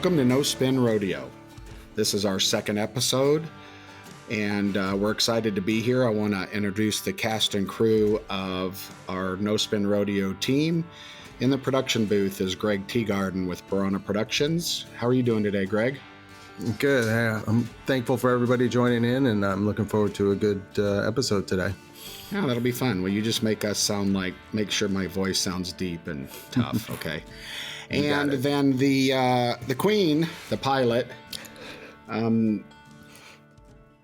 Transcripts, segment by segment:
Welcome to No Spin Rodeo. This is our second episode, and we're excited to be here. I want to introduce the cast and crew of our No Spin Rodeo team. In the production booth is Greg Teagarden with Barona Productions. How are you doing today, Greg? Good. I'm thankful for everybody joining in, and I'm looking forward to a good episode today. Yeah, that'll be fun. Will you just make sure my voice sounds deep and tough, okay? And then the queen, the pilot, the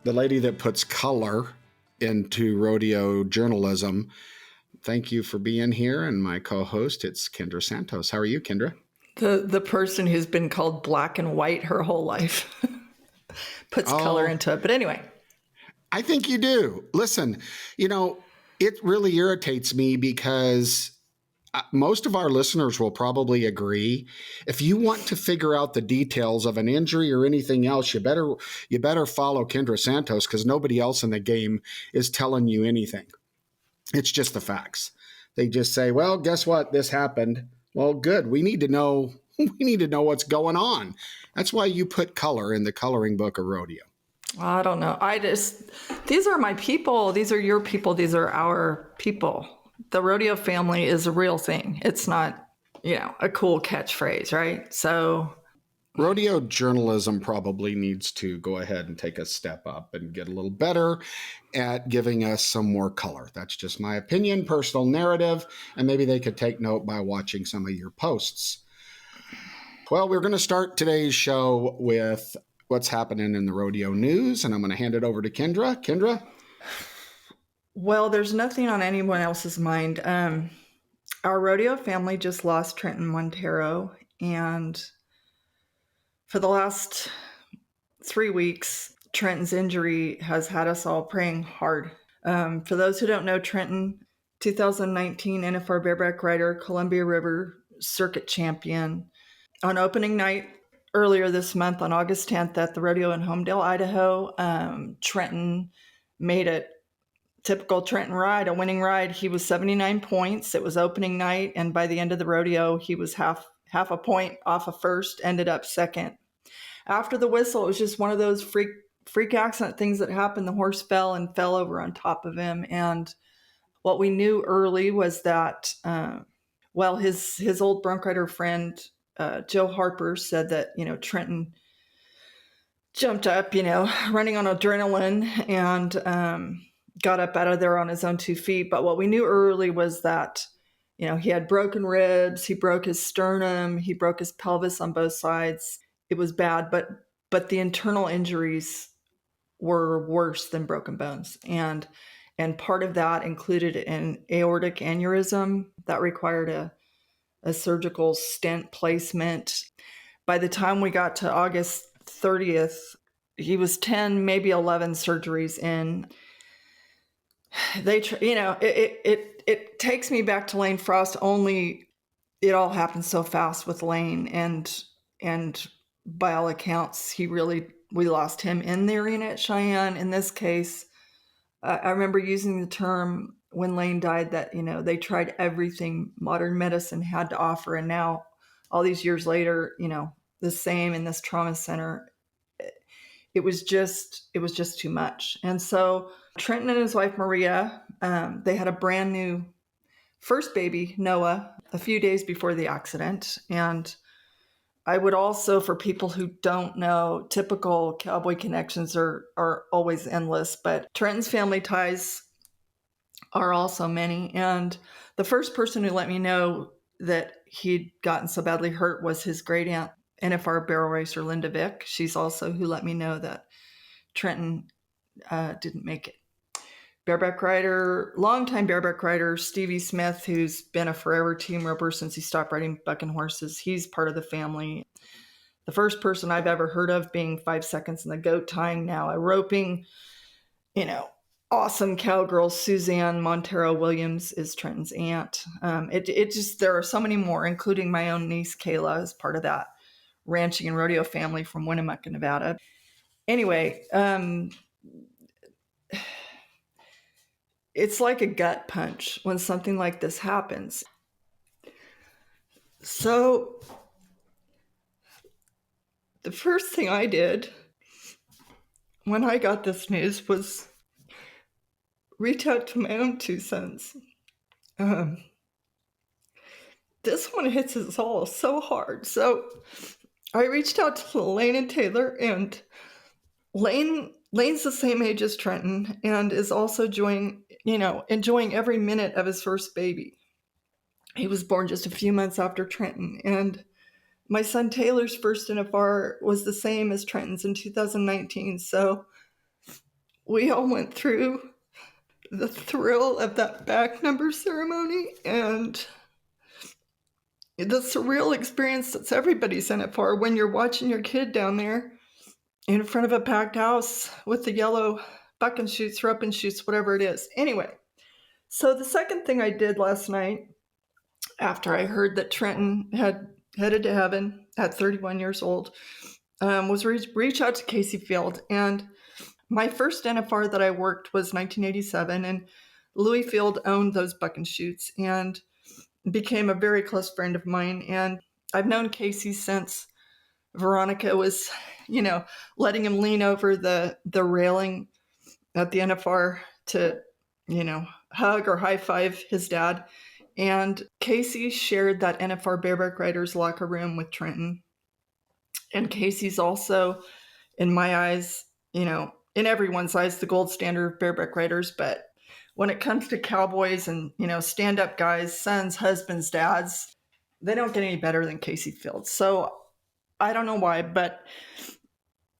lady that puts color into rodeo journalism. Thank you for being here. And my co-host, it's Kendra Santos. How are you, Kendra? The person who's been called black and white her whole life puts color into it. But anyway. I think you do. Listen, it really irritates me because most of our listeners will probably agree. If you want to figure out the details of an injury or anything else, you better follow Kendra Santos because nobody else in the game is telling you anything. It's just the facts. They just say, well, guess what? This happened. Well, good. We need to know what's going on. That's why you put color in the coloring book of rodeo. I don't know. These are my people. These are your people. These are our people. The rodeo family is a real thing. It's not, a cool catchphrase, right? So rodeo journalism probably needs to go ahead and take a step up and get a little better at giving us some more color. That's just my opinion, personal narrative, and maybe they could take note by watching some of your posts. Well, we're going to start today's show with what's happening in the rodeo news, and I'm going to hand it over to Kendra. Kendra? Well, there's nothing on anyone else's mind. Our rodeo family just lost Trenton Montero, and for the last 3 weeks, Trenton's injury has had us all praying hard. For those who don't know, Trenton, 2019 NFR bareback rider, Columbia River circuit champion. On opening night earlier this month, on August 10th at the rodeo in Homedale, Idaho, Trenton made it. Typical Trenton ride, a winning ride. He was 79 points. It was opening night, and by the end of the rodeo, he was half a point off of first, ended up second. After the whistle, it was just one of those freak accident things that happened. The horse fell over on top of him, and what we knew early was that, his old bronc rider friend, Joe Harper, said that, Trenton jumped up, running on adrenaline, and got up out of there on his own 2 feet. But what we knew early was that, he had broken ribs, he broke his sternum, he broke his pelvis on both sides. It was bad, but the internal injuries were worse than broken bones. And part of that included an aortic aneurysm that required a surgical stent placement. By the time we got to August 30th, he was 10, maybe 11 surgeries in. It takes me back to Lane Frost, only it all happened so fast with Lane, and by all accounts, we lost him in the arena at Cheyenne. In this case, I remember using the term when Lane died that, they tried everything modern medicine had to offer. And now all these years later, the same in this trauma center, it was just too much. And so Trenton and his wife, Maria, they had a brand new first baby, Noah, a few days before the accident. And I would also, for people who don't know, typical cowboy connections are always endless, but Trenton's family ties are also many. And the first person who let me know that he'd gotten so badly hurt was his great aunt, NFR barrel racer Linda Vick. She's also who let me know that Trenton didn't make it. Longtime bareback rider Stevie Smith, who's been a forever team roper since he stopped riding bucking horses. He's part of the family. The first person I've ever heard of being 5 seconds in the goat tying, now a roping, awesome cowgirl Suzanne Montero Williams is Trenton's aunt. There are so many more, including my own niece Kayla is part of that ranching and rodeo family from Winnemucca, Nevada. Anyway, it's like a gut punch when something like this happens. So The first thing I did when I got this news was reach out to my own two sons. Um, this one hits us all so hard. So I reached out to Lane and Taylor, and Lane's the same age as Trenton and is also enjoying every minute of his first baby. He was born just a few months after Trenton, and my son Taylor's first NFR was the same as Trenton's in 2019. So we all went through the thrill of that back number ceremony and the surreal experience that's everybody's NFR when you're watching your kid down there in front of a packed house with the yellow buck and shoots, rope and shoots, whatever it is. Anyway, so the second thing I did last night after I heard that Trenton had headed to heaven at 31 years old was reach out to Casey Field. And my first NFR that I worked was 1987, and Louis Field owned those buck and shoots and became a very close friend of mine. And I've known Casey since Veronica was, letting him lean over the railing at the NFR to, hug or high five his dad. And Casey shared that NFR Bareback Riders locker room with Trenton. And Casey's also, in my eyes, in everyone's eyes, the gold standard of bareback riders. But when it comes to cowboys and, stand-up guys, sons, husbands, dads, they don't get any better than Casey Fields. So I don't know why, but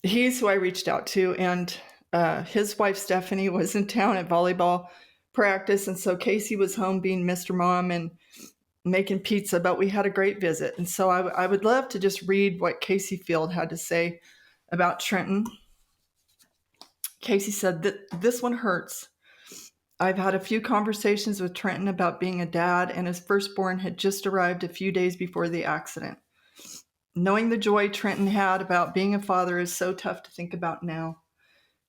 he's who I reached out to. And his wife, Stephanie, was in town at volleyball practice. And so Casey was home being Mr. Mom and making pizza, but we had a great visit. And so I would love to just read what Casey Field had to say about Trenton. Casey said that this one hurts. I've had a few conversations with Trenton about being a dad, and his firstborn had just arrived a few days before the accident. Knowing the joy Trenton had about being a father is so tough to think about now.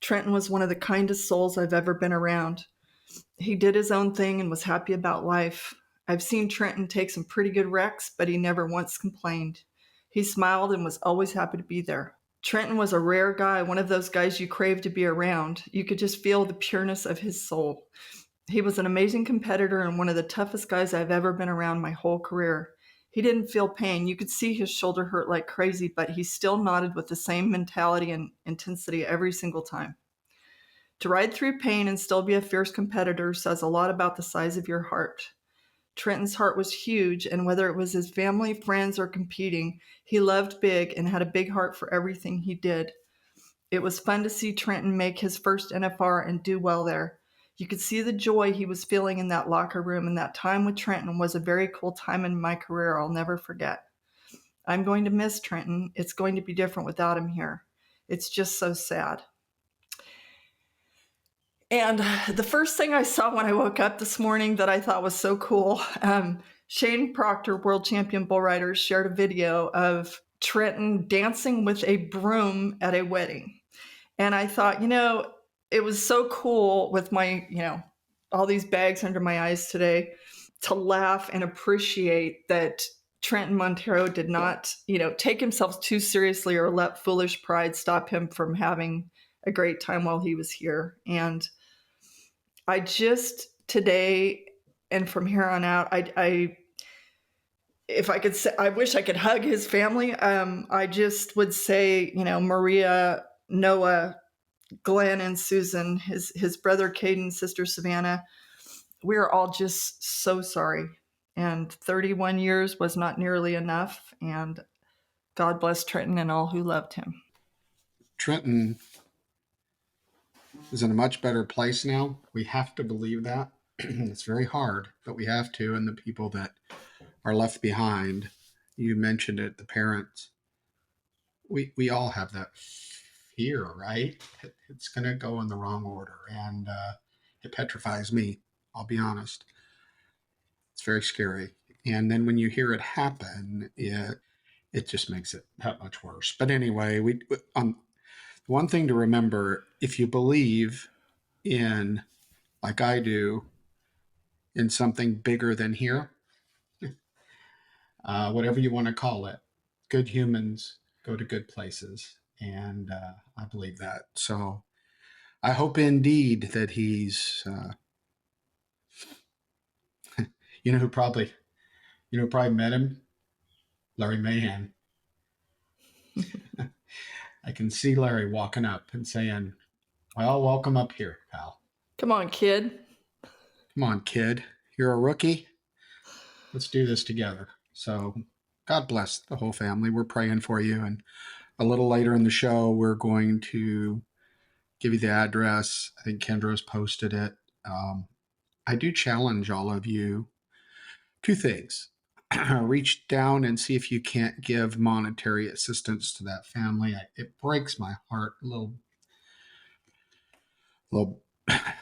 Trenton was one of the kindest souls I've ever been around. He did his own thing and was happy about life. I've seen Trenton take some pretty good wrecks, but he never once complained. He smiled and was always happy to be there. Trenton was a rare guy, one of those guys you crave to be around. You could just feel the pureness of his soul. He was an amazing competitor and one of the toughest guys I've ever been around my whole career. He didn't feel pain. You could see his shoulder hurt like crazy, but he still nodded with the same mentality and intensity every single time. To ride through pain and still be a fierce competitor says a lot about the size of your heart. Trenton's heart was huge, and whether it was his family, friends, or competing, he loved big and had a big heart for everything he did. It was fun to see Trenton make his first NFR and do well there. You could see the joy he was feeling in that locker room, and that time with Trenton was a very cool time in my career I'll never forget. I'm going to miss Trenton. It's going to be different without him here. It's just so sad. And the first thing I saw when I woke up this morning that I thought was so cool, Shane Proctor, world champion bull rider, shared a video of Trenton dancing with a broom at a wedding. And I thought, it was so cool with my, all these bags under my eyes today to laugh and appreciate that Trenton Montero did not, take himself too seriously or let foolish pride stop him from having a great time while he was here. And I just today and from here on out, if I could say, I wish I could hug his family. I just would say, Maria, Noah, Glenn, and Susan, his brother Caden, sister Savannah, we are all just so sorry. And 31 years was not nearly enough. And God bless Trenton and all who loved him. Trenton is in a much better place now. We have to believe that. It's very hard, but we have to. And the people that are left behind, you mentioned it, the parents, we all have that fear, right? It's going to go in the wrong order. And it petrifies me, I'll be honest. It's very scary. And then when you hear it happen, it just makes it that much worse. But anyway, one thing to remember, if you believe in, like I do, in something bigger than here, whatever you want to call it, good humans, go to good places. And I believe that. So I hope indeed that he's, you know, who probably, probably met him, Larry Mahan. I can see Larry walking up and saying, "Well, welcome up here, pal. Come on, kid. Come on, kid. You're a rookie. Let's do this together." So God bless the whole family. We're praying for you. And a little later in the show, we're going to give you the address. I think Kendra's posted it. I do challenge all of you two things. Reach down and see if you can't give monetary assistance to that family. It breaks my heart a little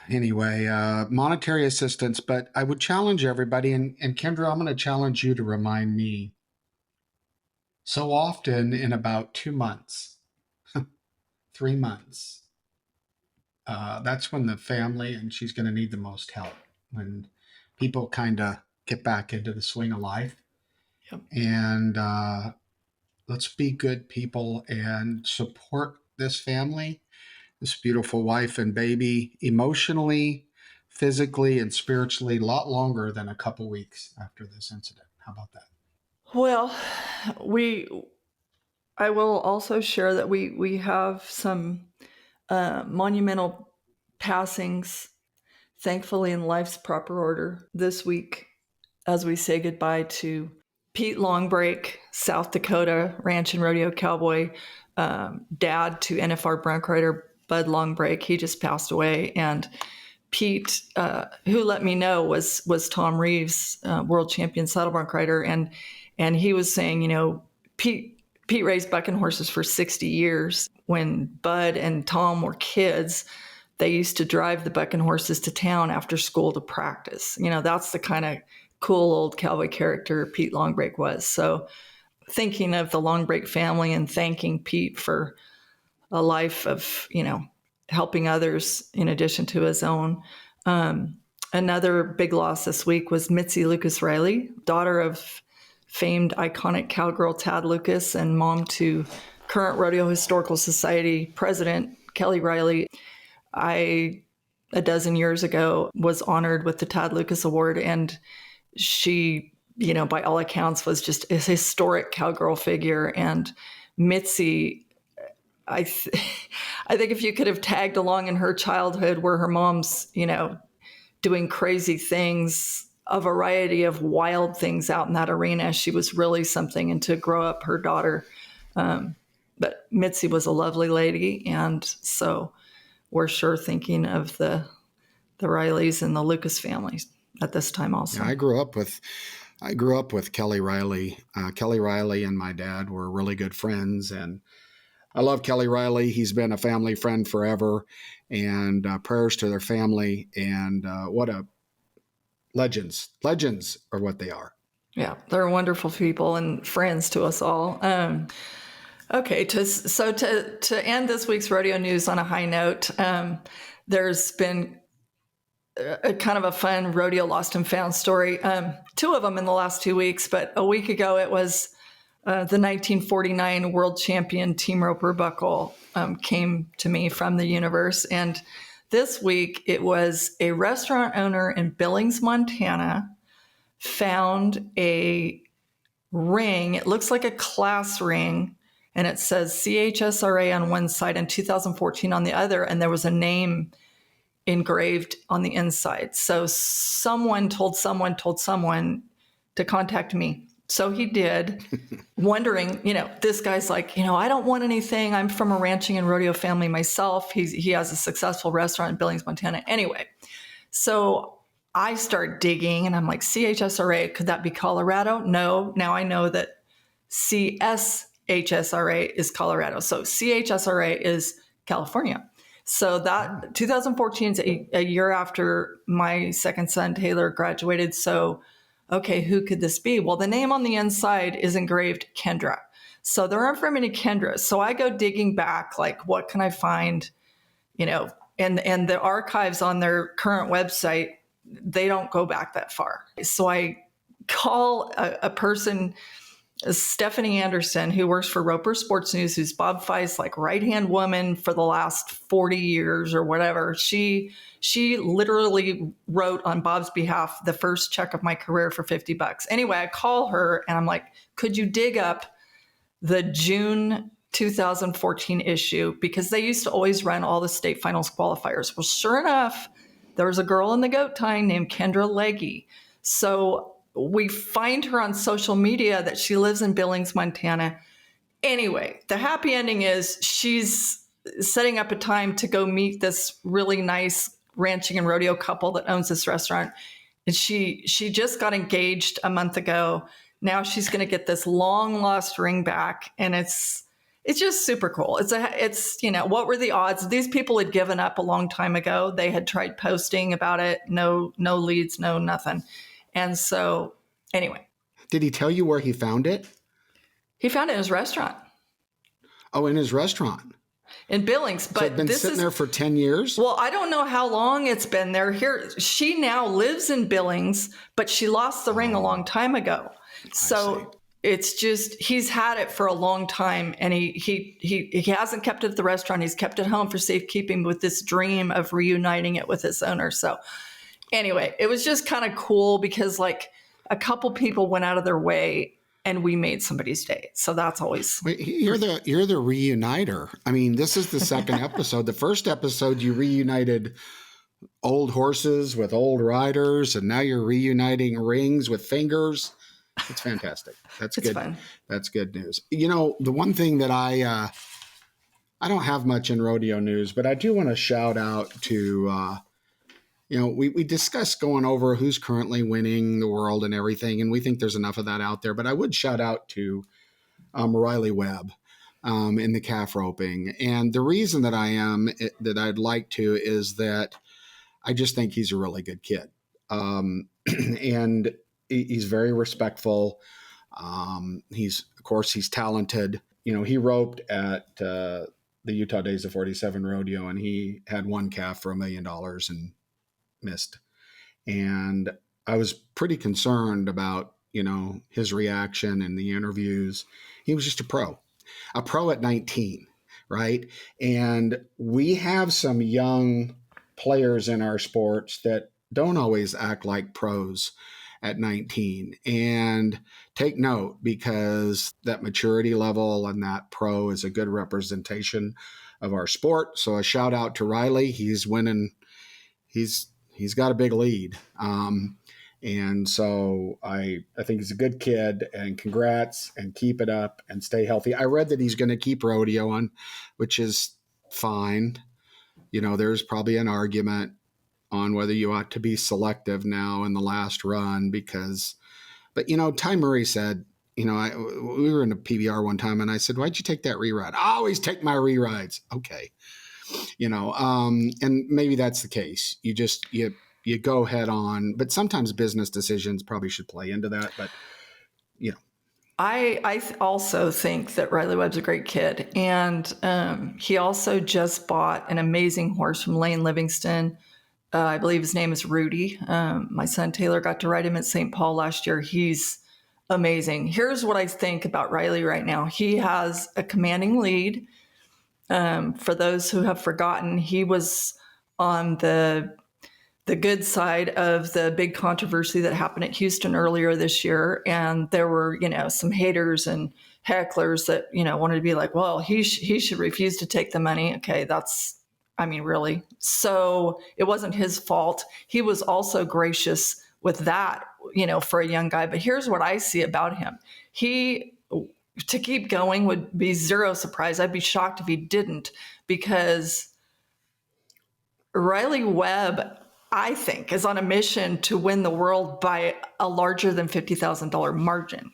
anyway, monetary assistance, but I would challenge everybody. And Kendra, I'm going to challenge you to remind me. So often in about 2 months, 3 months, that's when the family, and she's going to need the most help, when people kind of get back into the swing of life. Yep. And let's be good people and support this family, this beautiful wife and baby, emotionally, physically, and spiritually, a lot longer than a couple weeks after this incident. How about that? Well, I will also share that we have some monumental passings, thankfully in life's proper order this week, as we say goodbye to Pete Longbreak, South Dakota ranch and rodeo cowboy, dad to NFR bronc rider Bud Longbreak. He just passed away. And Pete, who let me know, was Tom Reeves, world champion saddle bronc rider, and he was saying, Pete raised bucking horses for 60 years. When Bud and Tom were kids, they used to drive the bucking horses to town after school to practice. That's the kind of cool old cowboy character Pete Longbreak was. So thinking of the Longbreak family and thanking Pete for a life of, helping others in addition to his own. Another big loss this week was Mitzi Lucas Riley, daughter of famed iconic cowgirl Tad Lucas and mom to current Rodeo Historical Society president Kelly Riley. A dozen years ago, was honored with the Tad Lucas Award, and she, by all accounts, was just a historic cowgirl figure. And Mitzi, I think if you could have tagged along in her childhood where her mom's, doing crazy things, a variety of wild things out in that arena, she was really something. And to grow up her daughter. But Mitzi was a lovely lady. And so we're sure thinking of the Rileys and the Lucas families at this time also. Yeah, I grew up with Kelly Riley. Kelly Riley and my dad were really good friends, and I love Kelly Riley. He's been a family friend forever, and prayers to their family. And what a legends are what they are. Yeah, they're wonderful people and friends to us all. Okay, to end this week's rodeo news on a high note, there's been a kind of a fun rodeo lost and found story. Two of them in the last 2 weeks, but a week ago it was the 1949 world champion Team Roper Buckle came to me from the universe. And this week it was a restaurant owner in Billings, Montana, found a ring. It looks like a class ring, and it says CHSRA on one side and 2014 on the other, and there was a name engraved on the inside. So someone told someone to contact me. So he did, wondering, this guy's like, I don't want anything. I'm from a ranching and rodeo family myself. He has a successful restaurant in Billings, Montana. Anyway, so I start digging and I'm like, CHSRA, could that be Colorado? No. Now I know that CSHSRA is Colorado. So CHSRA is California. So that 2014 is a year after my second son, Taylor, graduated. So, okay, who could this be? Well, the name on the inside is engraved Kendra. So there aren't very many Kendras. So I go digging back, like, what can I find? And the archives on their current website, they don't go back that far. So I call a person Stephanie Anderson, who works for Roper Sports News, who's Bob Fye's like right-hand woman for the last 40 years or whatever. She literally wrote on Bob's behalf the first check of my career for $50. Anyway, I call her and I'm like, could you dig up the June 2014 issue? Because they used to always run all the state finals qualifiers. Well, sure enough, there was a girl in the goat tying named Kendra Legge. So we find her on social media that she lives in Billings, Montana. Anyway, the happy ending is she's setting up a time to go meet this really nice ranching and rodeo couple that owns this restaurant. And she just got engaged a month ago. Now she's going to get this long lost ring back. And it's just super cool. It's, you know, what were the odds? These people had given up a long time ago. They had tried posting about it. No leads, no nothing. And so, anyway. Did he tell you where he found it? He found it in his restaurant. Oh, in his restaurant. In Billings. But so it's been sitting there for 10 years? Well, I don't know how long it's been there. Here, she now lives in Billings, but she lost the ring a long time ago. So it's just, he's had it for a long time, and he hasn't kept it at the restaurant. He's kept it home for safekeeping with this dream of reuniting it with its owner. So anyway, it was just kind of cool because like a couple people went out of their way and we made somebody's day. So that's always. Wait, you're the reuniter. I mean, this is the second episode. The first episode, you reunited old horses with old riders, and now you're reuniting rings with fingers. It's fantastic. That's good. Fun. That's good news. You know, the one thing that I don't have much in rodeo news, but I do want to shout out to, you know, we discussed going over who's currently winning the world and everything, and we think there's enough of that out there. But I would shout out to Riley Webb in the calf roping. And the reason that that I'd like to is that I just think he's a really good kid. And he's very respectful. He's talented. You know, he roped at the Utah Days of 47 rodeo, and he had one calf for $1 million and missed. And I was pretty concerned about, you know, his reaction in the interviews. He was just a pro at 19, right? And we have some young players in our sports that don't always act like pros at 19. And take note, because that maturity level and that pro is a good representation of our sport. So a shout out to Riley. He's winning. He's got a big lead. And so I think he's a good kid, and congrats, and keep it up and stay healthy. I read that he's going to keep rodeoing, which is fine. You know, there's probably an argument on whether you ought to be selective now in the last run but you know, Ty Murray said, you know, we were in a PBR one time and I said, why'd you take that reride? I always take my rerides. Okay. You know, and maybe that's the case. You just, you go head on, but sometimes business decisions probably should play into that, but you know. I also think that Riley Webb's a great kid. And he also just bought an amazing horse from Lane Livingston. I believe his name is Rudy. My son Taylor got to ride him at St. Paul last year. He's amazing. Here's what I think about Riley right now. He has a commanding lead. For those who have forgotten, he was on the good side of the big controversy that happened at Houston earlier this year. And there were, you know, some haters and hecklers that, you know, wanted to be like, well, he should refuse to take the money. Okay, really. So it wasn't his fault. He was also gracious with that, you know, for a young guy. But here's what I see about him. To keep going would be zero surprise. I'd be shocked if he didn't, because Riley Webb, I think, is on a mission to win the world by a larger than $50,000 margin.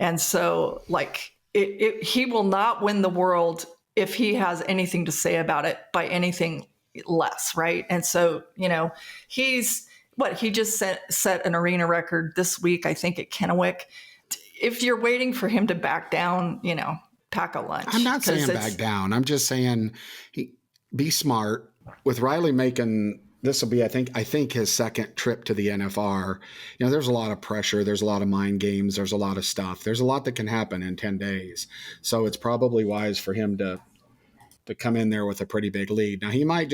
And so, like, he will not win the world if he has anything to say about it by anything less, right? And so, you know, he just set an arena record this week, I think, at Kennewick. If you're waiting for him to back down, you know, pack a lunch. I'm not saying back down. I'm just saying be smart. With Riley making this will be, I think his second trip to the NFR. There's a lot of pressure. There's a lot of mind games. There's a lot of stuff. There's a lot that can happen in 10 days. So it's probably wise for him to come in there with a pretty big lead. Now he might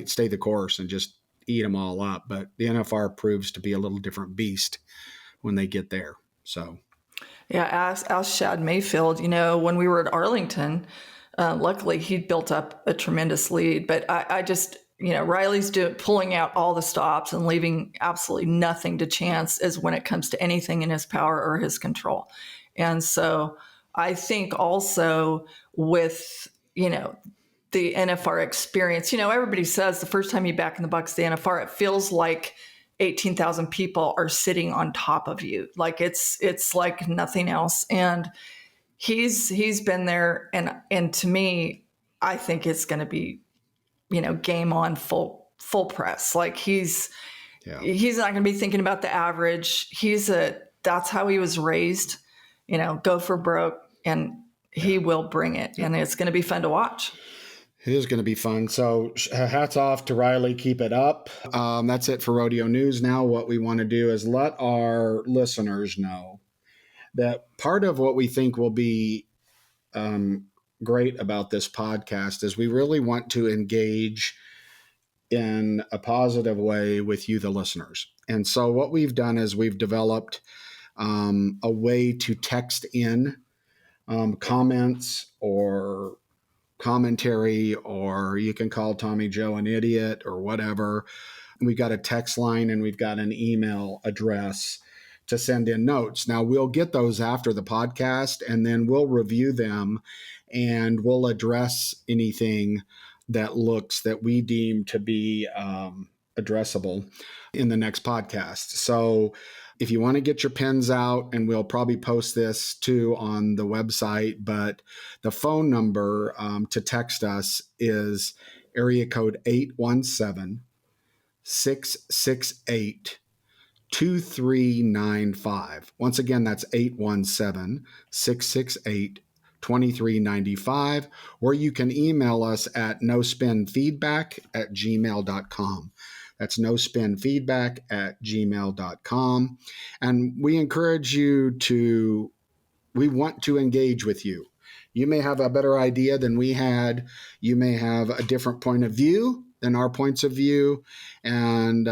stay the course and just eat them all up, but the NFR proves to be a little different beast when they get there. So Yeah, ask Shad Mayfield. When we were at Arlington, luckily he'd built up a tremendous lead. But I just, Riley's pulling out all the stops and leaving absolutely nothing to chance as when it comes to anything in his power or his control. And so I think also with, the NFR experience, everybody says the first time you back in the bucks, the NFR, it feels like 18,000 people are sitting on top of you. Like it's like nothing else. And he's been there. And to me, I think it's going to be, game on full press. Like he's not going to be thinking about the average. That's how he was raised, go for broke, and he will bring it. And it's going to be fun to watch. It is going to be fun. So hats off to Riley. Keep it up. That's it for Rodeo News. Now what we want to do is let our listeners know that part of what we think will be great about this podcast is we really want to engage in a positive way with you, the listeners. And so what we've done is we've developed a way to text in comments or commentary, or you can call Tommy Joe an idiot or whatever. We've got a text line and we've got an email address to send in notes. Now we'll get those after the podcast and then we'll review them and we'll address anything that we deem to be addressable in the next podcast. So if you want to get your pens out, and we'll probably post this too on the website, but the phone number to text us is area code 817-668-2395. Once again, that's 817-668-2395, or you can email us at nospinfeedback@gmail.com. That's nospinfeedback@gmail.com. And we encourage you we want to engage with you. You may have a better idea than we had. You may have a different point of view than our points of view. And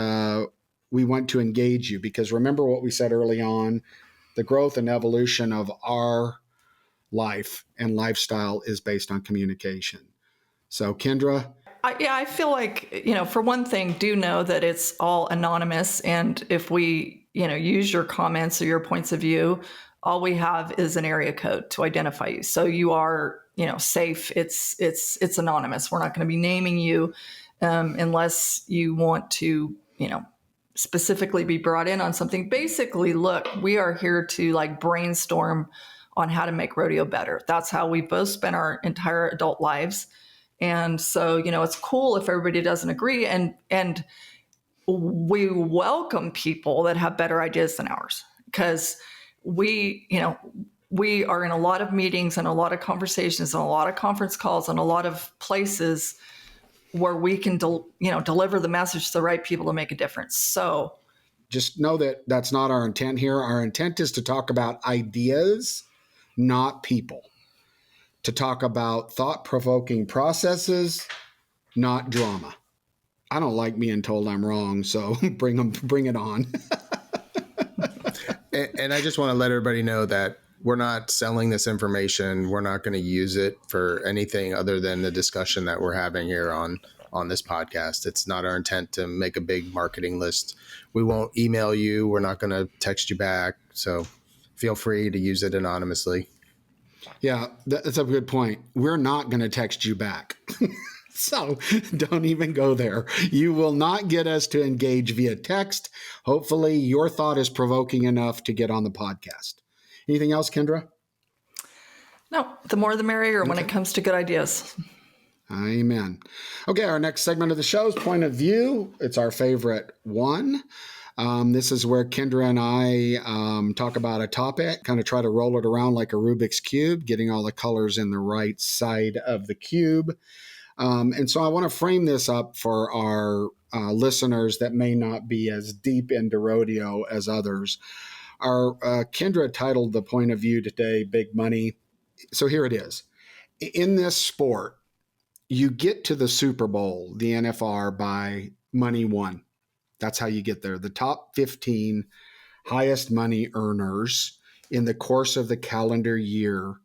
we want to engage you because remember what we said early on, the growth and evolution of our life and lifestyle is based on communication. So Kendra, I feel like, for one thing, do know that it's all anonymous. And if we, use your comments or your points of view, all we have is an area code to identify you. So you are, safe. It's anonymous. We're not going to be naming you unless you want to, specifically be brought in on something. Basically, look, we are here to brainstorm on how to make rodeo better. That's how we both spent our entire adult lives. And so, it's cool if everybody doesn't agree. And we welcome people that have better ideas than ours because we are in a lot of meetings and a lot of conversations and a lot of conference calls and a lot of places where we can, deliver the message to the right people to make a difference. So just know that that's not our intent here. Our intent is to talk about ideas, not people. To talk about thought-provoking processes, not drama. I don't like being told I'm wrong, so bring it on. And I just want to let everybody know that we're not selling this information. We're not going to use it for anything other than the discussion that we're having here on this podcast. It's not our intent to make a big marketing list. We won't email you. We're not going to text you back. So feel free to use it anonymously. Yeah, that's a good point. We're not going to text you back. So don't even go there. You will not get us to engage via text. Hopefully your thought is provoking enough to get on the podcast. Anything else, Kendra? No, the more the merrier when it comes to good ideas. Amen. Okay, our next segment of the show is Point of View. It's our favorite one. This is where Kendra and I talk about a topic, kind of try to roll it around like a Rubik's Cube, getting all the colors in the right side of the cube. And so I want to frame this up for our listeners that may not be as deep into rodeo as others. Our Kendra titled the point of view today, Big Money. So here it is. In this sport, you get to the Super Bowl, the NFR, by money won. That's how you get there. The top 15 highest money earners in the course of the calendar year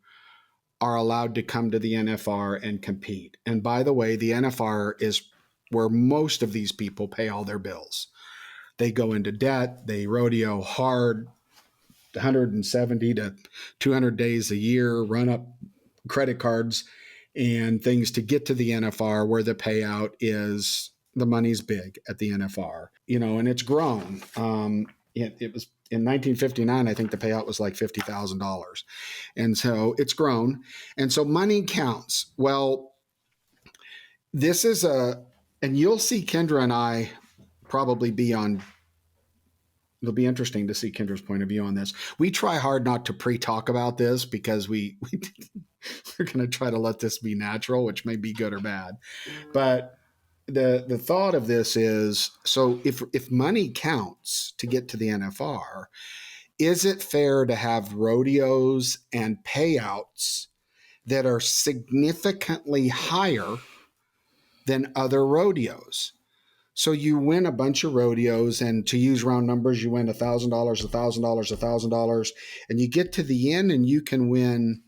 are allowed to come to the NFR and compete. And by the way, the NFR is where most of these people pay all their bills. They go into debt, they rodeo hard, 170 to 200 days a year, run up credit cards and things to get to the NFR, where the payout is, the money's big at the NFR, and it's grown. It was in 1959, I think the payout was like $50,000. And so it's grown. And so money counts. Well, this is and you'll see Kendra and I probably be on, it'll be interesting to see Kendra's point of view on this. We try hard not to pre-talk about this because we're going to try to let this be natural, which may be good or bad. But the thought of this is, so if money counts to get to the NFR, is it fair to have rodeos and payouts that are significantly higher than other rodeos? So you win a bunch of rodeos, and to use round numbers, you win $1,000, $1,000, $1,000, and you get to the end and you can win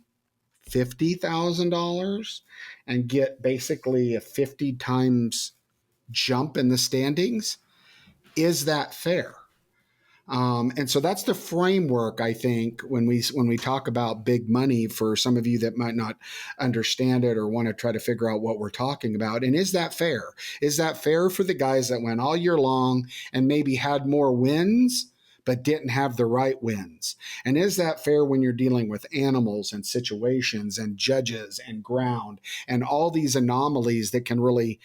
$50,000 and get basically a 50 times jump in the standings. Is that fair? And so that's the framework, I think, when we talk about big money, for some of you that might not understand it or want to try to figure out what we're talking about. And is that fair? Is that fair for the guys that went all year long and maybe had more wins but didn't have the right wins? And is that fair when you're dealing with animals and situations and judges and ground and all these anomalies that can really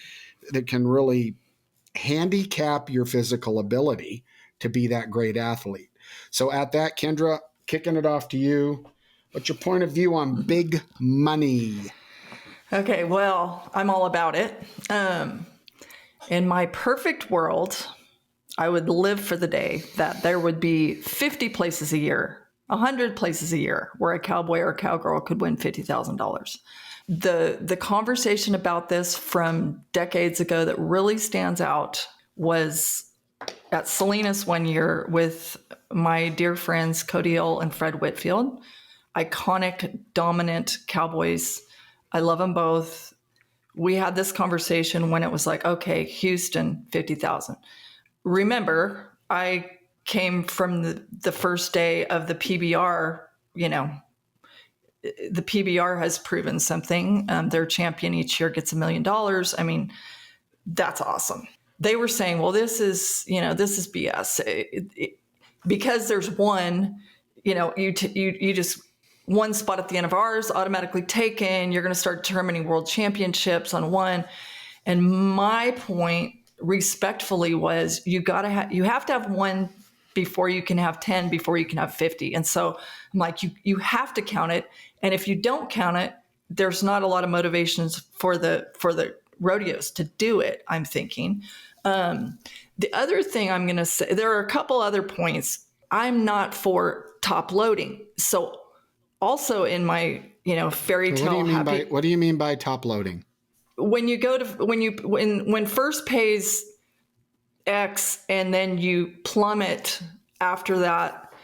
handicap your physical ability to be that great athlete? So at that, Kendra, kicking it off to you. What's your point of view on big money? Okay, well, I'm all about it. In my perfect world, I would live for the day that there would be 50 places a year, 100 places a year where a cowboy or a cowgirl could win $50,000. The conversation about this from decades ago that really stands out was at Salinas one year with my dear friends Cody Hill and Fred Whitfield. Iconic, dominant cowboys. I love them both. We had this conversation when it was like, okay, Houston, 50,000. Remember, I came from the first day of the PBR. The PBR has proven something. Their champion each year gets $1 million. I mean, that's awesome. They were saying, well, this is BS. Because there's one, you just, one spot at the end of ours automatically taken. You're going to start determining world championships on one. And my point, respectfully, was you have to have one before you can have 10, before you can have 50. And so I'm like, you have to count it. And if you don't count it, there's not a lot of motivations for the rodeos to do it, I'm thinking. The other thing I'm going to say, there are a couple other points. I'm not for top loading. So also in my, fairy tale what do you mean by top loading? When you go to, when first pays X and then you plummet after that,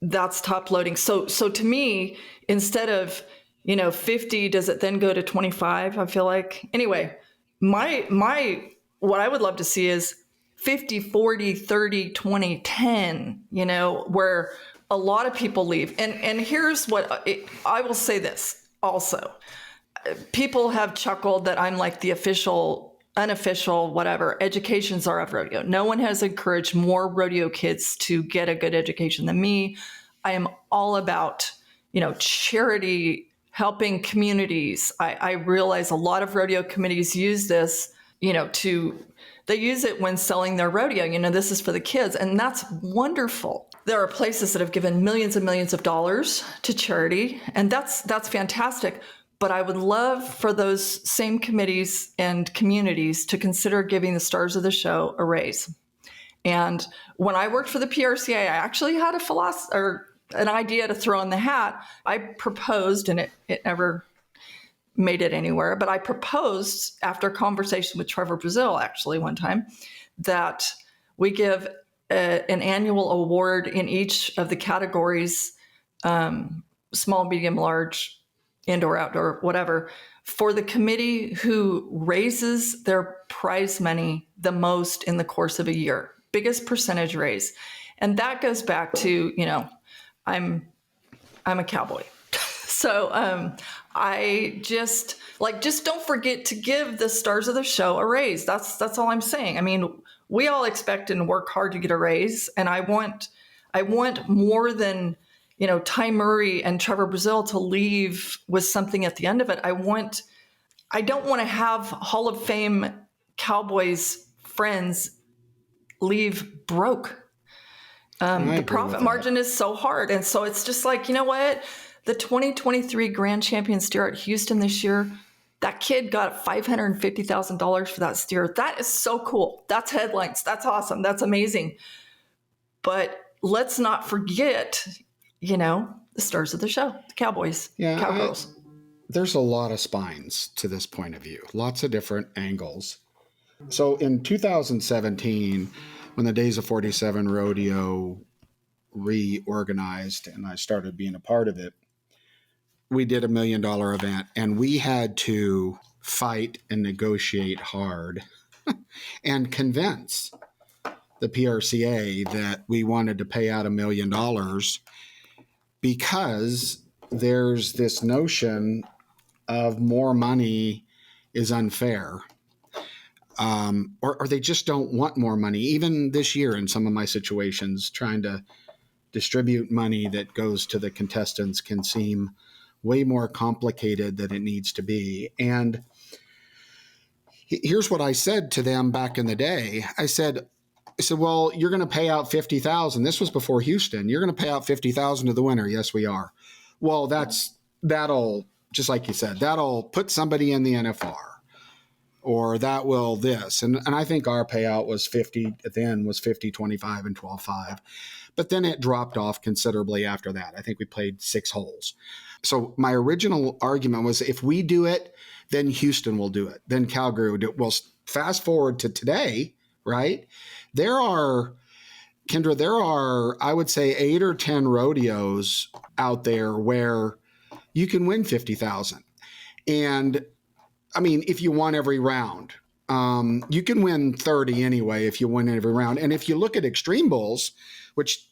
that's top loading. So to me, instead of, 50, does it then go to 25? I feel like, anyway, what I would love to see is 50, 40, 30, 20, 10, where a lot of people leave. And here's what I will say this also. People have chuckled that I'm like the official, unofficial, whatever, education czar of rodeo. No one has encouraged more rodeo kids to get a good education than me. I am all about, charity, helping communities. I realize a lot of rodeo committees use this, they use it when selling their rodeo. This is for the kids, and that's wonderful. There are places that have given millions and millions of dollars to charity, and that's fantastic. But I would love for those same committees and communities to consider giving the stars of the show a raise. And when I worked for the PRCA, I actually had a philosophy or an idea to throw in the hat. I proposed, and it never made it anywhere, but I proposed after a conversation with Trevor Brazil, actually, one time, that we give an annual award in each of the categories, small, medium, large, indoor, outdoor, whatever, for the committee who raises their prize money the most in the course of a year, biggest percentage raise. And that goes back to, I'm a cowboy. So I just don't forget to give the stars of the show a raise. That's all I'm saying. I mean, we all expect and work hard to get a raise, and I want more than Ty Murray and Trevor Brazil to leave with something at the end of it. I don't want to have Hall of Fame Cowboys friends leave broke. The profit margin is so hard. And so it's just like, you know what? The 2023 grand champion steer at Houston this year, that kid got $550,000 for that steer. That is so cool. That's headlines. That's awesome. That's amazing. But let's not forget, the stars of the show, the Cowboys, Cowgirls. There's a lot of spines to this point of view, lots of different angles. So in 2017, when the Days of 47 Rodeo reorganized and I started being a part of it, we did $1 million event, and we had to fight and negotiate hard and convince the PRCA that we wanted to pay out $1 million because there's this notion of more money is unfair. Or they just don't want more money. Even this year in some of my situations, trying to distribute money that goes to the contestants can seem way more complicated than it needs to be. And here's what I said to them back in the day. I said, well, you're going to pay out $50,000. This was before Houston. You're going to pay out $50,000 to the winner. Yes, we are. Well, that'll, just like you said, that'll put somebody in the NFR. Or that will this. And I think our payout was 50 at the end was 50, 25, and 12.5. But then it dropped off considerably after that. I think we played 6 holes. So my original argument was if we do it, then Houston will do it. Then Calgary will do it. Well, fast forward to today, right? Kendra, there are, I would say, 8 or 10 rodeos out there where you can win 50,000. And I mean, if you won every round, you can win 30 anyway if you win every round. And if you look at Extreme Bulls, which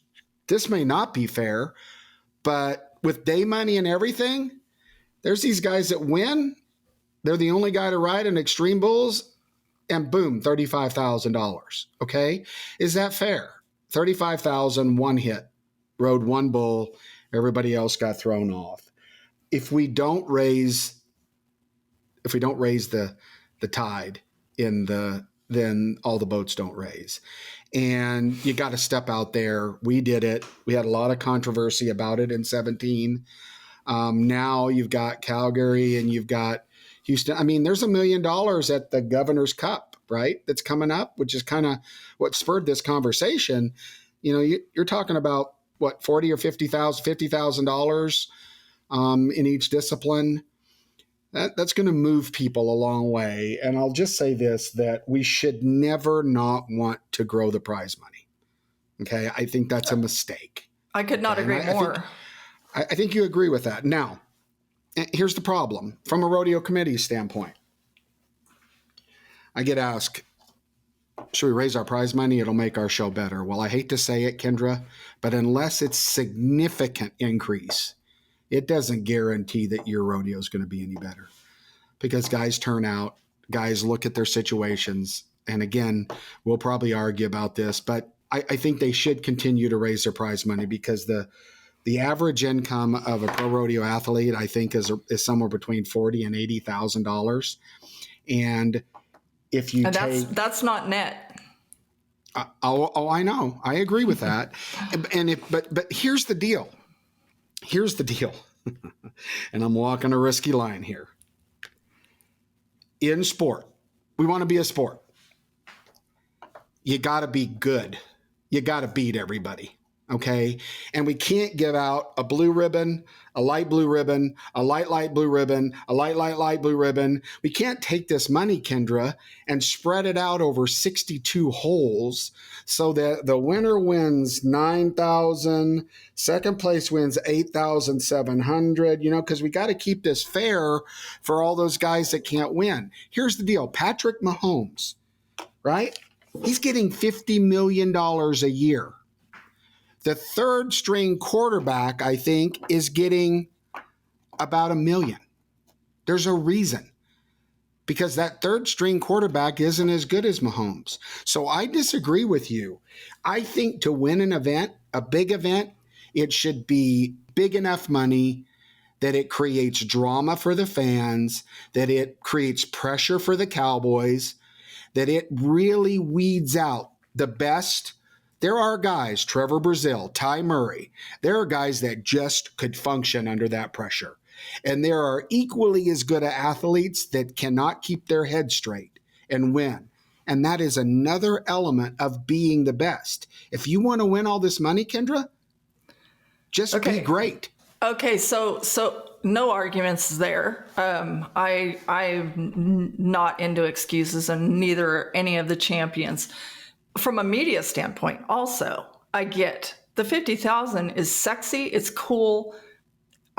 this may not be fair, but with day money and everything, there's these guys that win. They're the only guy to ride in Extreme Bulls, and boom, $35,000. Okay, is that fair? 35,000, one hit, rode one bull, everybody else got thrown off. If we don't raise the tide then all the boats don't raise. And you got to step out there. We did it. We had a lot of controversy about it in 17. Now you've got Calgary and you've got Houston. I mean, there's $1 million at the Governor's Cup, right? That's coming up, which is kind of what spurred this conversation. You're talking about what, 40 or 50,000, $50,000 in each discipline. That's going to move people a long way. And I'll just say this, that we should never not want to grow the prize money. Okay. I think that's a mistake. I could not agree more. I think you agree with that. Now, here's the problem from a rodeo committee standpoint. I get asked, should we raise our prize money? It'll make our show better. Well, I hate to say it, Kendra, but unless it's significant increase, it doesn't guarantee that your rodeo is going to be any better because guys turn out, guys look at their situations. And again, we'll probably argue about this, but I think they should continue to raise their prize money because the average income of a pro rodeo athlete, I think, is somewhere between $40,000 and $80,000. And if you that's not net. I know. I agree with that. But here's the deal. and I'm walking a risky line here. In sport, we want to be a sport. You got to be good. You got to beat everybody. Okay. And we can't give out a blue ribbon, a light blue ribbon, a light blue ribbon, a light blue ribbon. We can't take this money, Kendra, and spread it out over 62 holes so that the winner wins 9,000, second place wins 8,700, because we got to keep this fair for all those guys that can't win. Here's the deal. Patrick Mahomes, right? He's getting $50 million a year. The third string quarterback, I think, is getting about $1 million. There's a reason. Because that third string quarterback isn't as good as Mahomes. So I disagree with you. I think to win an event, a big event, it should be big enough money that it creates drama for the fans, that it creates pressure for the Cowboys, that it really weeds out the best. There are guys, Trevor Brazile, Ty Murray, there are guys that just could function under that pressure. And there are equally as good athletes that cannot keep their head straight and win. And that is another element of being the best. If you want to win all this money, Kendra, just be great. Okay, so no arguments there. I'm not into excuses, and neither are any of the champions. From a media standpoint, also, I get the 50,000 is sexy. It's cool.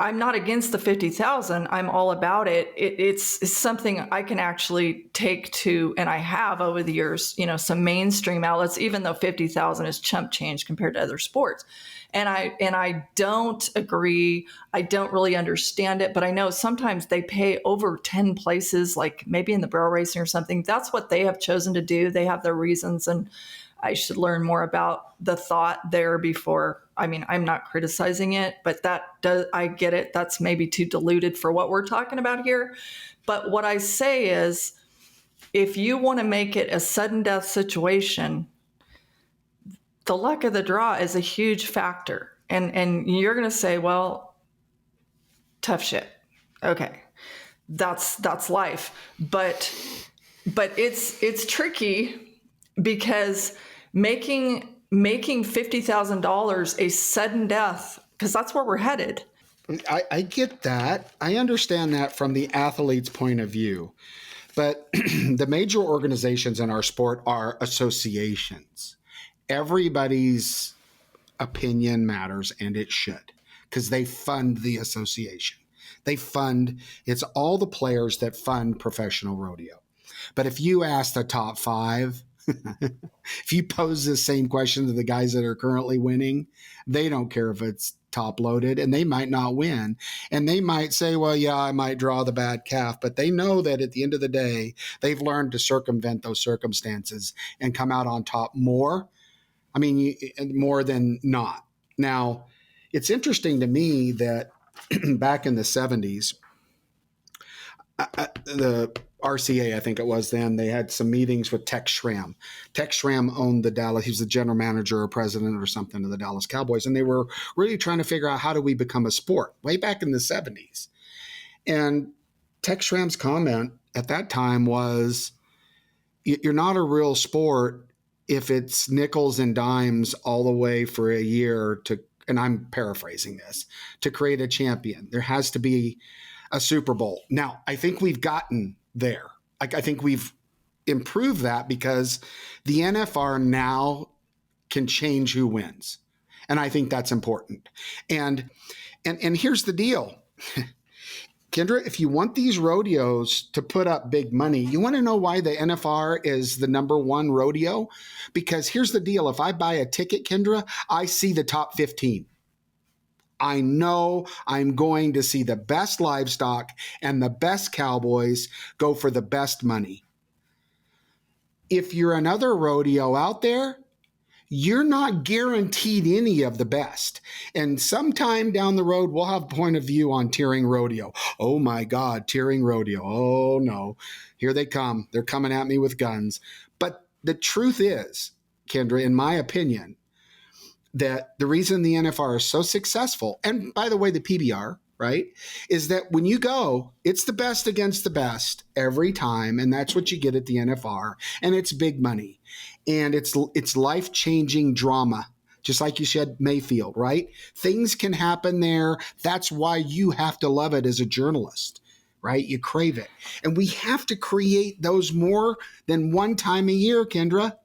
I'm not against the 50,000. I'm all about it. It's something I can actually take to, and I have over the years, some mainstream outlets, even though 50,000 is chump change compared to other sports. And I don't agree. I don't really understand it, but I know sometimes they pay over 10 places, like maybe in the barrel racing or something. That's what they have chosen to do. They have their reasons, and I should learn more about the thought there before. I mean, I'm not criticizing it, but I get it. That's maybe too diluted for what we're talking about here. But what I say is, if you want to make it a sudden death situation, the luck of the draw is a huge factor. And you're going to say, well, tough shit. Okay. That's life. But it's tricky because making $50,000 a sudden death, because that's where we're headed. I get that. I understand that from the athlete's point of view. But the major organizations in our sport are associations. Everybody's opinion matters, and it should, because they fund the association. It's all the players that fund professional rodeo. But if you ask the top five, if you pose the same question to the guys that are currently winning, they don't care if it's top loaded, and they might not win. And they might say, well, yeah, I might draw the bad calf, but they know that at the end of the day, they've learned to circumvent those circumstances and come out on top more. I mean, more than not. Now, it's interesting to me that back in the 70s, the RCA, I think it was then, they had some meetings with Tex Schramm. Tex Schramm owned the Dallas, he was the general manager or president or something of the Dallas Cowboys, and they were really trying to figure out how do we become a sport way back in the 70s. And Tex Schramm's comment at that time was, you're not a real sport if it's nickels and dimes all the way for a year to, and I'm paraphrasing this, to create a champion. There has to be a Super Bowl. Now, I think we've gotten there. I think we've improved that because the NFR now can change who wins. And I think that's important. And here's the deal. Kendra, if you want these rodeos to put up big money, you want to know why the NFR is the number one rodeo? Because here's the deal. If I buy a ticket, Kendra, I see the top 15. I know I'm going to see the best livestock and the best cowboys go for the best money. If you're another rodeo out there, you're not guaranteed any of the best. And sometime down the road, we'll have a point of view on tiering rodeo. Oh my God, tiering rodeo. Oh no, here they come. They're coming at me with guns. But the truth is, Kendra, in my opinion, that the reason the NFR is so successful, and by the way, the PBR, right? Is that when you go, it's the best against the best every time, and that's what you get at the NFR, and it's big money, and it's life-changing drama. Just like you said, Mayfield, right? Things can happen there. That's why you have to love it as a journalist, right? You crave it. And we have to create those more than one time a year, Kendra.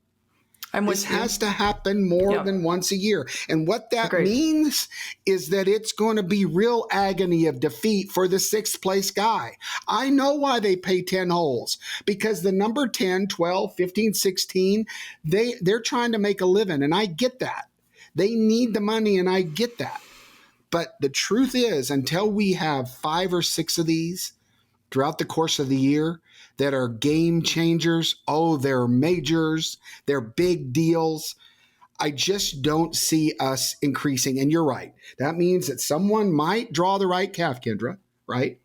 This has to happen more than once a year. And what that means is that it's going to be real agony of defeat for the sixth place guy. I know why they pay 10 holes, because the number 10, 12, 15, 16, they're trying to make a living. And I get that. They need the money, and I get that. But the truth is, until we have 5 or 6 of these throughout the course of the year that are game changers, they're majors, they're big deals, I just don't see us increasing. And you're right. That means that someone might draw the right calf, Kendra, right?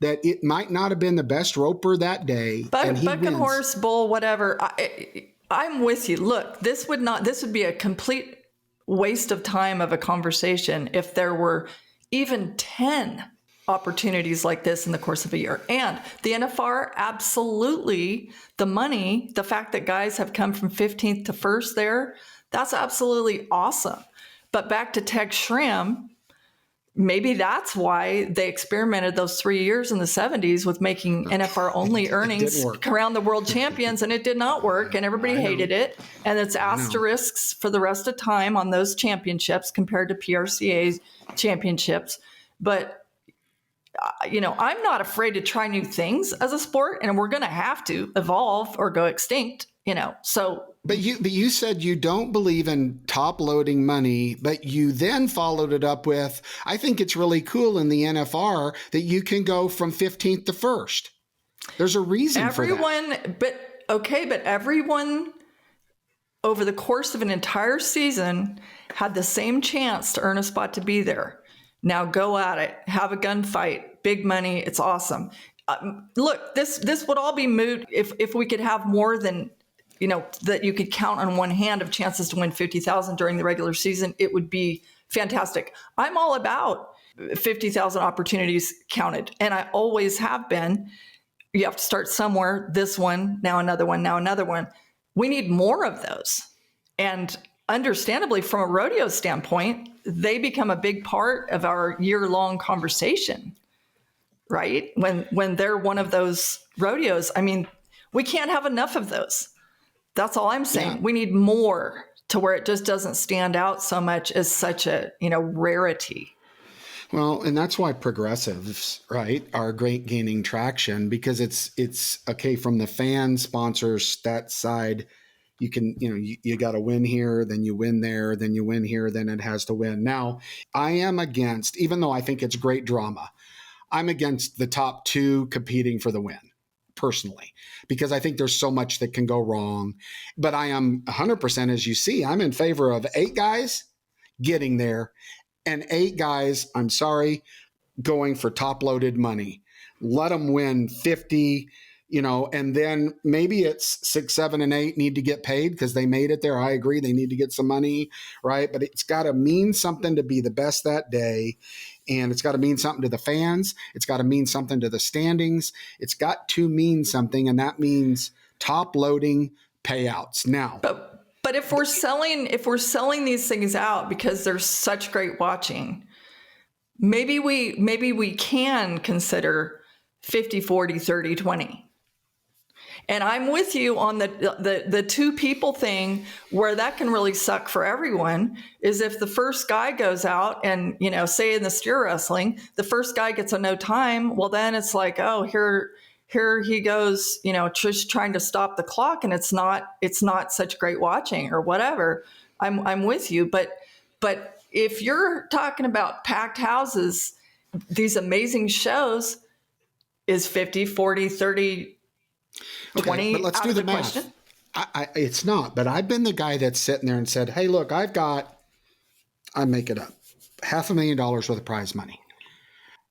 That it might not have been the best roper that day. But bucking horse, bull, whatever. I'm with you. Look, this would be a complete waste of time of a conversation if there were even 10 opportunities like this in the course of a year. And the NFR, absolutely, the money, the fact that guys have come from 15th to 1st there, that's absolutely awesome. But back to Tex Schramm, maybe that's why they experimented those 3 years in the 70s with making NFR only earnings around the world champions, and it did not work, and everybody hated it. And it's asterisks for the rest of time on those championships compared to PRCA's championships. But I'm not afraid to try new things as a sport, and we're going to have to evolve or go extinct, so. But you said you don't believe in top loading money, but you then followed it up with, I think it's really cool in the NFR that you can go from 15th to 1st. There's a reason for that. But everyone over the course of an entire season had the same chance to earn a spot to be there. Now go at it, have a gunfight, big money. It's awesome. Look, this would all be moot if we could have more than, that you could count on one hand of chances to win 50,000 during the regular season. It would be fantastic. I'm all about 50,000 opportunities counted, and I always have been. You have to start somewhere. This one, now another one, now another one. We need more of those. And understandably, from a rodeo standpoint, they become a big part of our year-long conversation, right? When they're one of those rodeos, I mean, we can't have enough of those. That's all I'm saying. Yeah. We need more to where it just doesn't stand out so much as such a, rarity. Well, and that's why progressives, right, are great gaining traction, because it's okay from the fan sponsors, that side. You can, you got to win here, then you win there, then you win here, then it has to win. Now, I am against, even though I think it's great drama, I'm against the top 2 competing for the win, personally, because I think there's so much that can go wrong. But I am 100%, as you see, I'm in favor of 8 guys getting there and 8 guys, I'm sorry, going for top-loaded money. Let them win 50, and then maybe it's 6, 7, and 8 need to get paid because they made it there. I agree. They need to get some money, right? But it's got to mean something to be the best that day. And it's got to mean something to the fans. It's got to mean something to the standings. It's got to mean something. And that means top loading payouts. Now, but if we're selling these things out because there's such great watching, maybe we can consider 50, 40, 30, 20. And I'm with you on the 2 people thing, where that can really suck for everyone, is if the first guy goes out and, say in the steer wrestling, the first guy gets a no time. Well, then it's like, oh, here he goes, just trying to stop the clock. And it's not such great watching or whatever. I'm with you. But if you're talking about packed houses, these amazing shows, is 50, 40, 30, 20 but let's do the math. Question? It's not, but I've been the guy that's sitting there and said, hey, look, I make it up, $500,000 worth of prize money.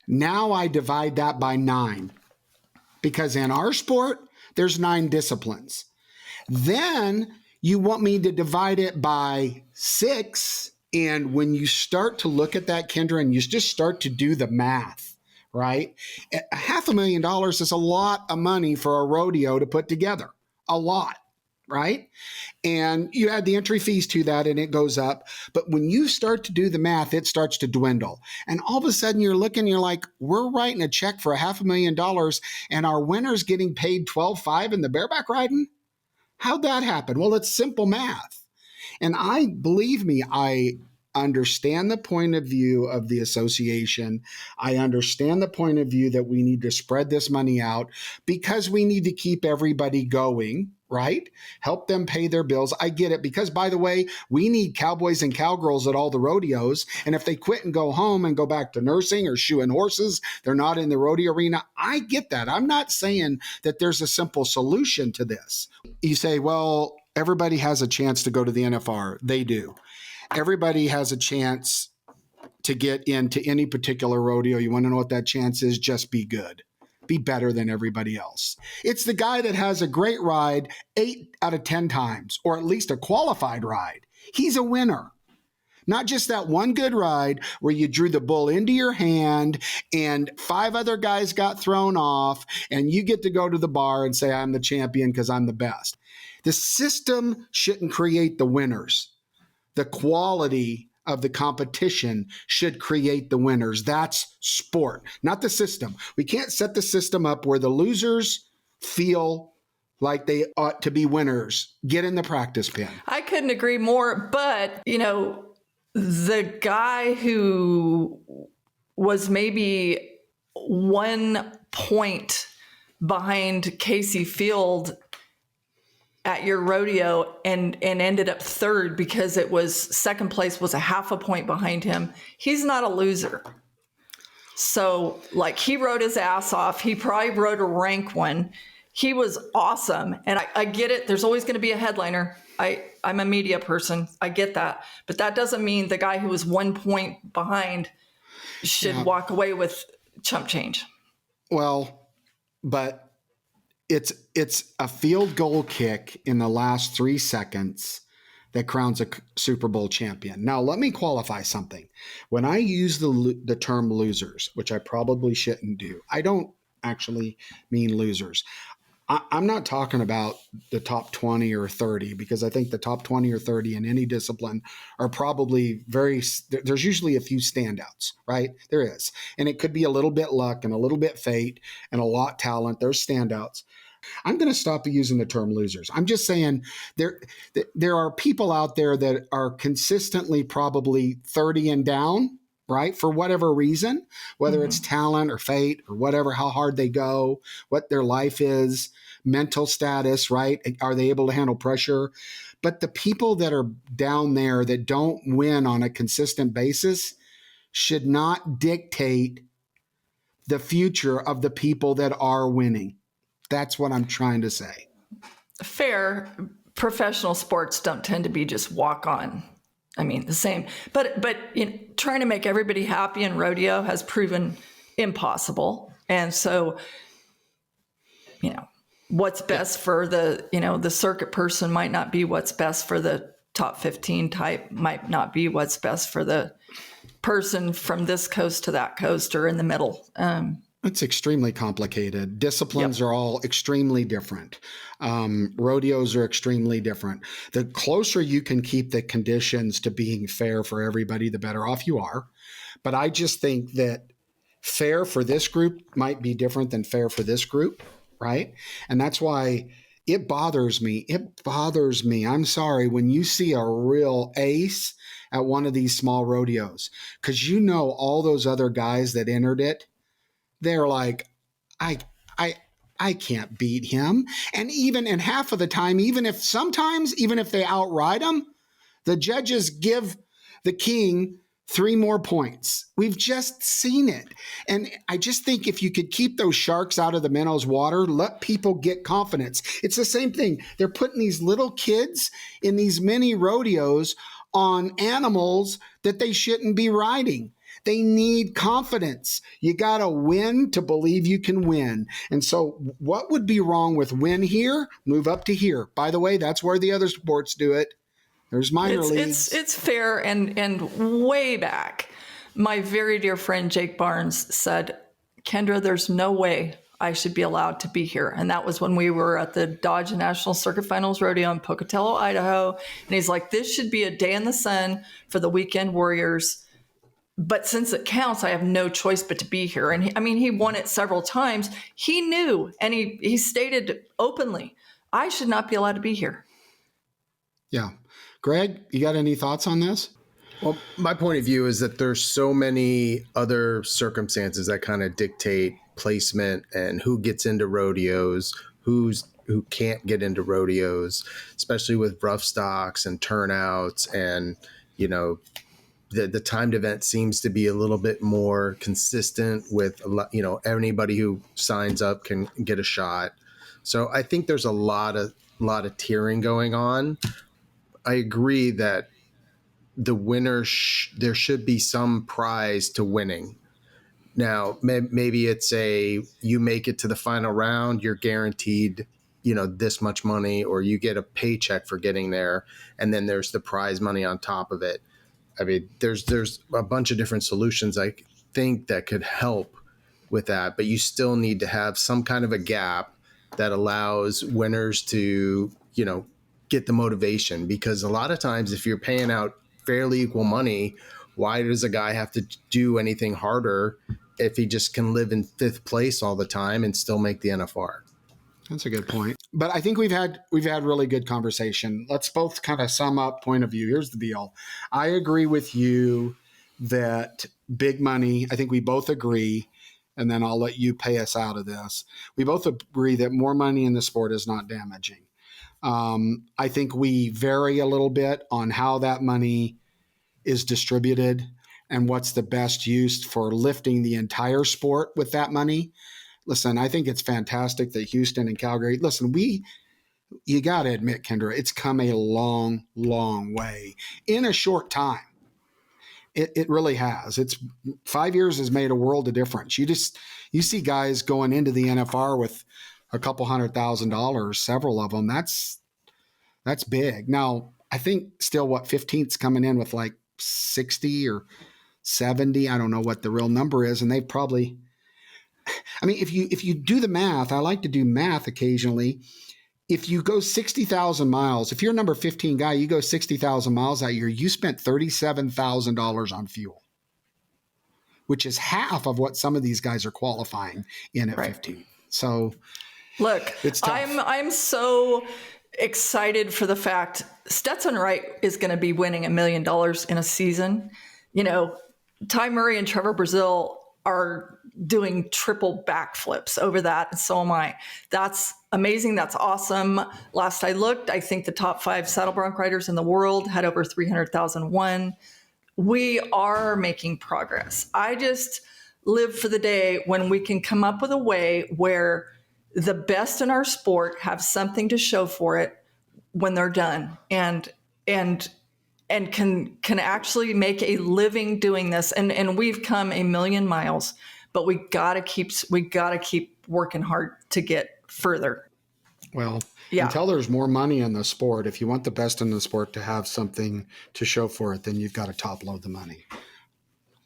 Now I divide that by 9, because in our sport, there's 9 disciplines. Then you want me to divide it by 6 And when you start to look at that, Kendra, and you just start to do the math, right? $500,000 is a lot of money for a rodeo to put together. A lot, right? And you add the entry fees to that and it goes up. But when you start to do the math, it starts to dwindle. And all of a sudden you're looking, you're like, we're writing a check for $500,000 and our winner's getting paid $12,500 in the bareback riding? How'd that happen? Well, it's simple math. And believe me, I understand the point of view of the association. I understand the point of view that we need to spread this money out because we need to keep everybody going, right? Help them pay their bills. I get it because, by the way, we need cowboys and cowgirls at all the rodeos. And if they quit and go home and go back to nursing or shoeing horses, they're not in the rodeo arena. I get that. I'm not saying that there's a simple solution to this. You say, well, everybody has a chance to go to the NFR. They do. Everybody has a chance to get into any particular rodeo. You want to know what that chance is? Just be good. Be better than everybody else. It's the guy that has a great ride 8 out of 10 times, or at least a qualified ride. He's a winner. Not just that one good ride where you drew the bull into your hand and 5 other guys got thrown off and you get to go to the bar and say, I'm the champion because I'm the best. The system shouldn't create the winners. The quality of the competition should create the winners. That's sport, not the system. We can't set the system up where the losers feel like they ought to be winners. Get in the practice pen. I couldn't agree more, but, the guy who was maybe 1 point behind Casey Field at your rodeo and ended up third because it was second place was a half a point behind him. He's not a loser. So he rode his ass off. He probably rode a rank one. He was awesome. And I get it. There's always going to be a headliner. I'm a media person. I get that. But that doesn't mean the guy who was 1 point behind should walk away with chump change. Well, but it's a field goal kick in the last 3 seconds that crowns a Super Bowl champion. Now, let me qualify something. When I use the term losers, which I probably shouldn't do, I don't actually mean losers. I'm not talking about the top 20 or 30 because I think the top 20 or 30 in any discipline are probably there's usually a few standouts, right? There is. And it could be a little bit luck and a little bit fate and a lot talent. There's standouts. I'm going to stop using the term losers. I'm just saying there are people out there that are consistently probably 30 and down, right? For whatever reason, whether it's talent or fate or whatever, how hard they go, what their life is, mental status, right? Are they able to handle pressure? But the people that are down there that don't win on a consistent basis should not dictate the future of the people that are winning. That's what I'm trying to say. Fair. Professional sports don't tend to be just walk on. I mean, the same. But trying to make everybody happy in rodeo has proven impossible. And so, what's best for the circuit person might not be what's best for the top 15 type, might not be what's best for the person from this coast to that coast or in the middle. It's extremely complicated. Disciplines are all extremely different. Rodeos are extremely different. The closer you can keep the conditions to being fair for everybody, the better off you are. But I just think that fair for this group might be different than fair for this group, right? And that's why it bothers me. It bothers me. I'm sorry when you see a real ace at one of these small rodeos, because all those other guys that entered it, they're like, I can't beat him. And half of the time, even if they outride him, the judges give the king 3 more points. We've just seen it. And I just think if you could keep those sharks out of the minnow's water, let people get confidence. It's the same thing. They're putting these little kids in these mini rodeos on animals that they shouldn't be riding. They need confidence. You got to win to believe you can win. And so what would be wrong with win here, move up to here? By the way, that's where the other sports do it. There's minor leagues. It's fair, and way back, my very dear friend Jake Barnes said, Kendra, there's no way I should be allowed to be here. And that was when we were at the Dodge National Circuit Finals Rodeo in Pocatello, Idaho. And he's like, this should be a day in the sun for the weekend warriors. But since it counts, I have no choice but to be here. And he won it several times. He knew, and he stated openly, I should not be allowed to be here. Yeah. Greg, you got any thoughts on this? Well, my point of view is that there's so many other circumstances that kind of dictate placement and who gets into rodeos, who can't get into rodeos, especially with rough stocks and turnouts. And, the timed event seems to be a little bit more consistent with, anybody who signs up can get a shot. So I think there's a lot of tiering going on. I agree that the winner, there should be some prize to winning. Now, maybe it's you make it to the final round, you're guaranteed, this much money, or you get a paycheck for getting there. And then there's the prize money on top of it. I mean, there's a bunch of different solutions I think that could help with that, but you still need to have some kind of a gap that allows winners to, get the motivation, because a lot of times if you're paying out fairly equal money, why does a guy have to do anything harder if he just can live in fifth place all the time and still make the NFR? That's a good point. But I think we've had really good conversation. Let's both kind of sum up point of view. Here's the deal. I agree with you that big money, I think we both agree, and then I'll let you pay us out of this. We both agree that more money in the sport is not damaging. I think we vary a little bit on how that money is distributed and what's the best use for lifting the entire sport with that money. Listen, I think it's fantastic that Houston and Calgary, you got to admit, Kendra, it's come a long, long way in a short time. It really has. 5 years has made a world of difference. You see guys going into the NFR with a couple $100,000, several of them. That's big. Now, I think still 15th's coming in with like 60 or 70. I don't know what the real number is. And they probably, if you do the math, I like to do math occasionally. If you go 60,000 miles, if you're a number 15 guy, you go 60,000 miles that year, you spent $37,000 on fuel, which is half of what some of these guys are qualifying in at 15. So look, it's tough. I'm so excited for the fact Stetson Wright is going to be winning $1 million in a season. Ty Murray and Trevor Brazil are doing triple backflips over that, and so am I. That's amazing. That's awesome. Last I looked, I think the top 5 saddle bronc riders in the world had over 300,000 won. We are making progress. I just live for the day when we can come up with a way where the best in our sport have something to show for it when they're done, and can actually make a living doing this. And we've come a million miles, but we gotta keep working hard to get further. Well, until there's more money in the sport, if you want the best in the sport to have something to show for it, then you've got to top load the money.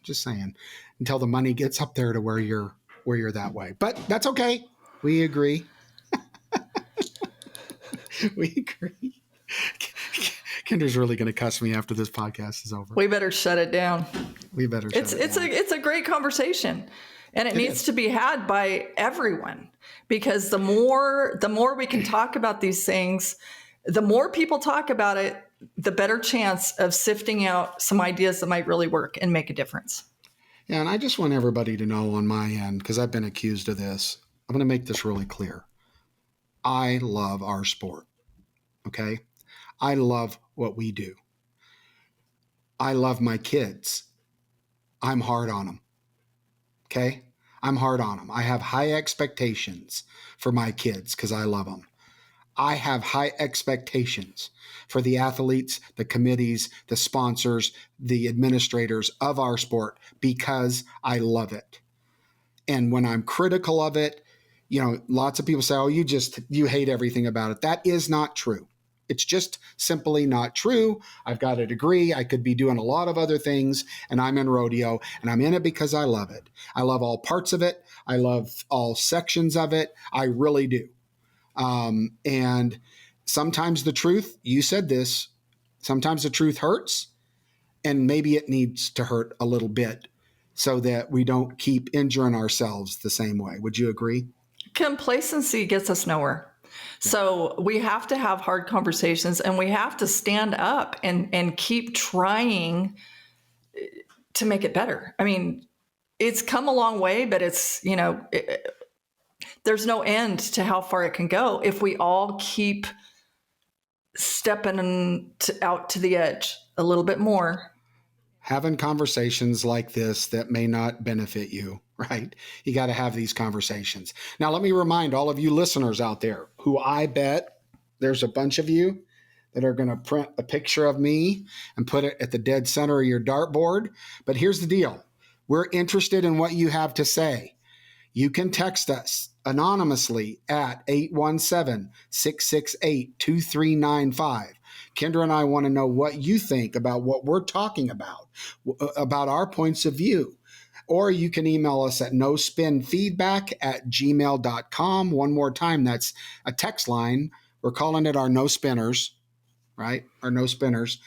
Just saying, until the money gets up there to where you're that way. But that's okay. We agree. We agree. Kendra's really going to cuss me after this podcast is over. We better shut it down. It's a great conversation, and it needs to be had by everyone, because the more we can talk about these things, the more people talk about it, the better chance of sifting out some ideas that might really work and make a difference. Yeah, and I just want everybody to know on my end, because I've been accused of this, I'm going to make this really clear. I love our sport, okay? I love what we do. I love my kids. I'm hard on them, okay? I'm hard on them. I have high expectations for my kids because I love them. I have high expectations for the athletes, the committees, the sponsors, the administrators of our sport because I love it. And when I'm critical of it, lots of people say, oh, you hate everything about it. That is not true. It's just simply not true. I've got a degree. I could be doing a lot of other things, and I'm in rodeo, and I'm in it because I love it. I love all parts of it. I love all sections of it. I really do. And sometimes the truth, you said this, sometimes the truth hurts, and maybe it needs to hurt a little bit so that we don't keep injuring ourselves the same way. Would you agree? Complacency gets us nowhere. So we have to have hard conversations, and we have to stand up and keep trying to make it better. I mean, it's come a long way, but it's, there's no end to how far it can go if we all keep stepping out to the edge a little bit more. Having conversations like this that may not benefit you, right? You got to have these conversations. Now, let me remind all of you listeners out there who I bet there's a bunch of you that are going to print a picture of me and put it at the dead center of your dartboard. But here's the deal. We're interested in what you have to say. You can text us anonymously at 817-668-2395. Kendra and I want to know what you think about what we're talking about our points of view. Or you can email us at nospinfeedback@gmail.com. One more time, that's a text line. We're calling it our no spinners, right? Our no spinners.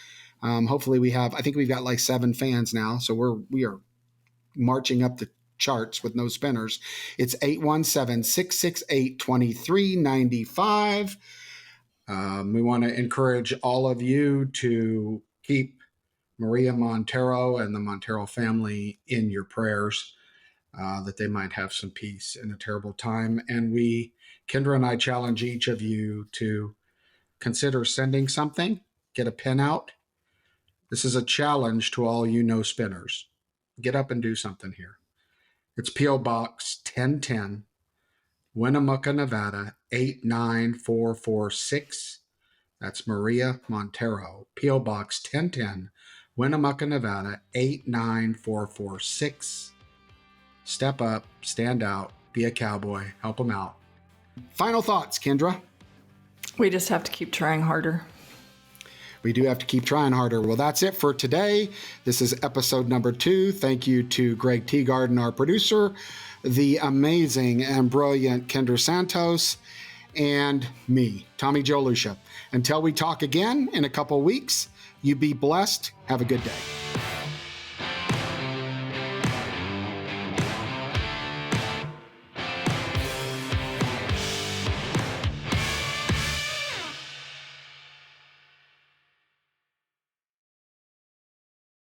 Hopefully I think we've got like 7 fans now. So we are marching up the charts with no spinners. It's 817-668-2395. We want to encourage all of you to keep Maria Montero and the Montero family in your prayers, that they might have some peace in a terrible time. And Kendra and I challenge each of you to consider sending something, get a pen out. This is a challenge to all you no spinners. Get up and do something here. It's P.O. Box 1010, Winnemucca, Nevada, 89446. That's Maria Montero. P.O. Box 1010, Winnemucca, Nevada, 89446. Step up, stand out, be a cowboy, help them out. Final thoughts, Kendra? We just have to keep trying harder. We do have to keep trying harder. Well, that's it for today. This is episode number 2. Thank you to Greg Teagarden, our producer, the amazing and brilliant Kendra Santos, and me, Tommy Joe Lucia. Until we talk again in a couple weeks, you be blessed. Have a good day.